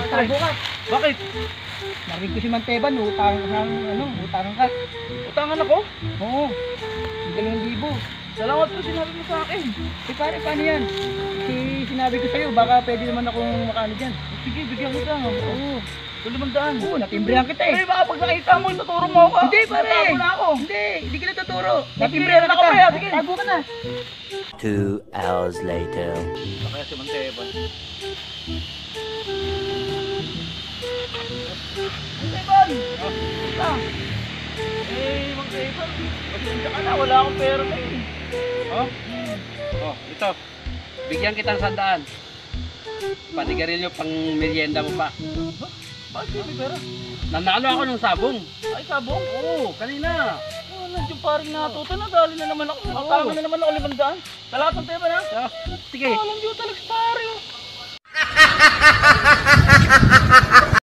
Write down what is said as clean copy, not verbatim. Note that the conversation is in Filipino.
Tumakbo ka. Bakit? Narinig ko si Manteban, utangan ka. Utangan ako? Oo. 2,000. Salamat po sinabi mo sa akin. Pare, paano yan? Sinabi ko sa'yo, baka pwede naman akong makaano dyan. Sige, bigyan kita. Oo. 200. Oo, natimbrehan kita eh. Baka pag nakita mo, tuturo mo ako. Hindi pare! Tatago na ako. Hindi kita tuturo. Natimbrehan na kita. Sige. Tago ka na. 2 hours later. Kaya si Manteban. Manteban! Ito. Manteban. Pasensya ka na, wala akong pera ngayon. Ito. Bigyan kitang 100. Panigarilyo pang merienda mo pa. Bakit may pera? Nanalo ako ng sabong. Ay, sabong. Oo, kanina. Nandiyo paring natuto na, dali na naman ako. Utangan na naman ako 500. Salamat Manteban ha. Sige. Nandiyo talaga sa